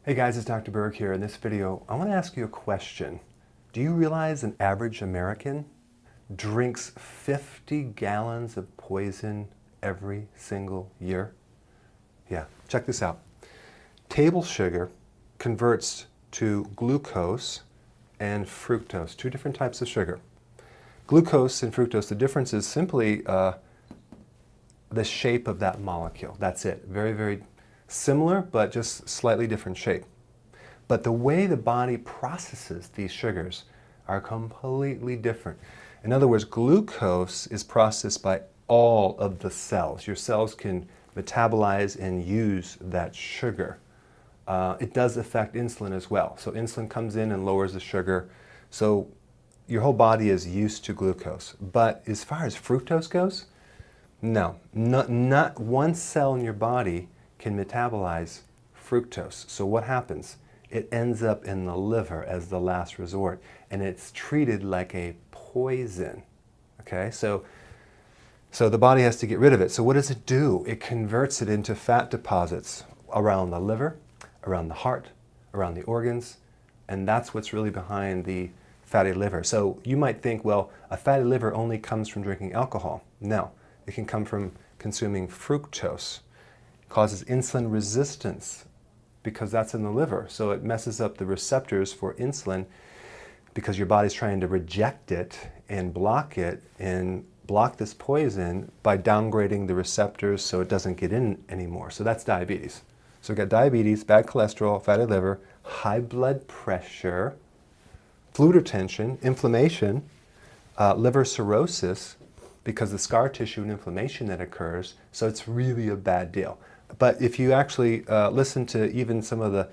Hey guys, it's Dr. Berg here. In this video, I want to ask you a question. Do you realize an average American drinks 50 gallons of poison every single year? Yeah, check this out. Table sugar converts to glucose and fructose, two different types of sugar. Glucose and fructose, the difference is simply the shape of that molecule. That's it. Very, very similar, but just slightly different shape. But the way the body processes these sugars are completely different. In other words, glucose is processed by all of the cells. Your cells can metabolize and use that sugar. It does affect insulin as well. So insulin comes in and lowers the sugar. So your whole body is used to glucose. But as far as fructose goes, no, not one cell in your body can metabolize fructose. So what happens? It ends up in the liver as the last resort, and it's treated like a poison. Okay, so the body has to get rid of it. So what does it do? It converts it into fat deposits around the liver, around the heart, around the organs, and that's what's really behind the fatty liver. So you might think, well, a fatty liver only comes from drinking alcohol. No, it can come from consuming fructose. Causes insulin resistance because that's in the liver. So it messes up the receptors for insulin because your body's trying to reject it and block this poison by downgrading the receptors so it doesn't get in anymore. So that's diabetes. So we've got diabetes, bad cholesterol, fatty liver, high blood pressure, fluid retention, inflammation, liver cirrhosis, because the scar tissue and inflammation that occurs, so it's really a bad deal. But if you actually listen to even some of the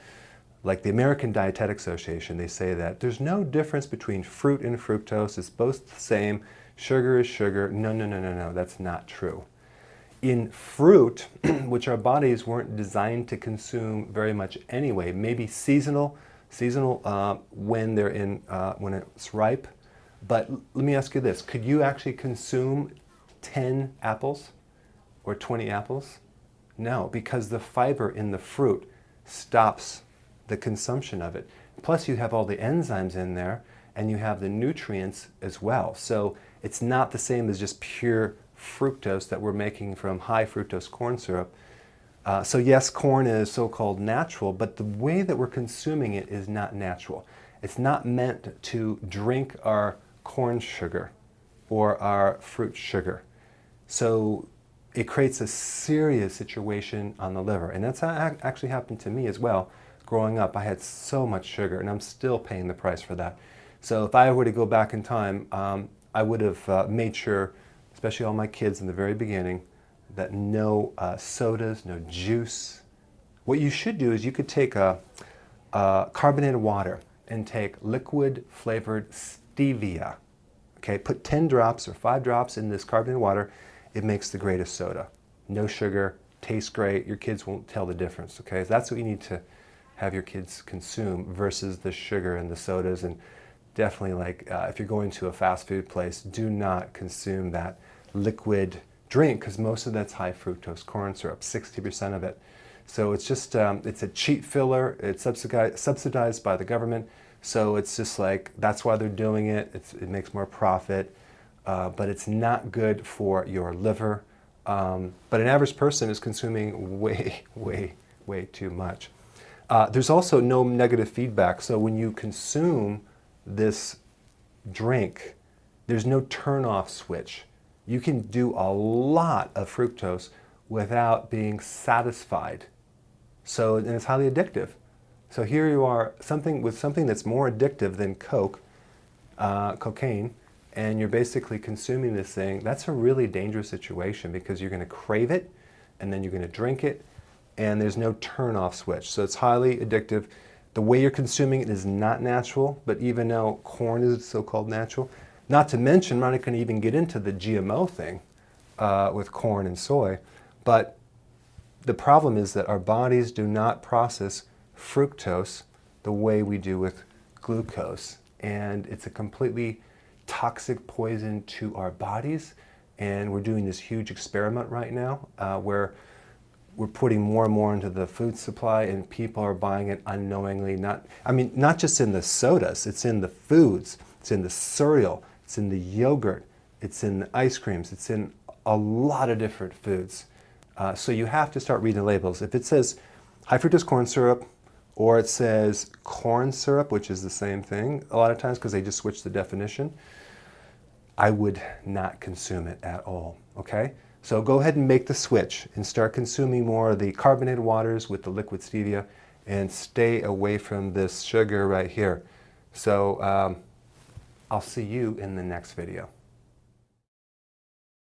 American Dietetic Association, they say that there's no difference between fruit and fructose. It's both the same. Sugar is sugar. No, that's not true. In fruit, which our bodies weren't designed to consume very much anyway, maybe seasonal when they're in when it's ripe. But let me ask you this: could you actually consume 10 apples or 20 apples? No, because the fiber in the fruit stops the consumption of it. Plus you have all the enzymes in there and you have the nutrients as well. So it's not the same as just pure fructose that we're making from high fructose corn syrup. So yes, corn is so-called natural, but the way that we're consuming it is not natural. It's not meant to drink our corn sugar or our fruit sugar. So it creates a serious situation on the liver. And that's how it actually happened to me as well. Growing up, I had so much sugar, and I'm still paying the price for that. So if I were to go back in time, I would have made sure, especially all my kids in the very beginning, that no sodas, no juice. What you should do is you could take a carbonated water and take liquid flavored stevia. Okay, put 10 drops or 5 drops in this carbonated water. It makes the greatest soda. No sugar, tastes great, your kids won't tell the difference, okay? That's what you need to have your kids consume versus the sugar and the sodas. And definitely if you're going to a fast food place, do not consume that liquid drink because most of that's high fructose corn syrup, 60% of it. So it's just, it's a cheap filler, it's subsidized by the government. So it's just that's why they're doing it. It makes more profit. But it's not good for your liver. But an average person is consuming way too much. There's also no negative feedback. So when you consume this drink, there's no turn-off switch. You can do a lot of fructose without being satisfied. So, and it's highly addictive. So here you are, something that's more addictive than cocaine, and you're basically consuming this thing. That's a really dangerous situation because you're going to crave it and then you're going to drink it and there's no turn-off switch. So it's highly addictive. The way you're consuming it is not natural, but even though corn is so-called natural, not to mention, I'm not going to even get into the GMO thing with corn and soy, but the problem is that our bodies do not process fructose the way we do with glucose, and it's a completely toxic poison to our bodies. And we're doing this huge experiment right now where we're putting more and more into the food supply, and people are buying it unknowingly. Not just in the sodas, it's in the foods, it's in the cereal, it's in the yogurt, it's in the ice creams, it's in a lot of different foods. So you have to start reading the labels. If it says high fructose corn syrup, or it says corn syrup, which is the same thing a lot of times because they just switch the definition, I would not consume it at all, okay? So go ahead and make the switch and start consuming more of the carbonated waters with the liquid stevia and stay away from this sugar right here. So I'll see you in the next video.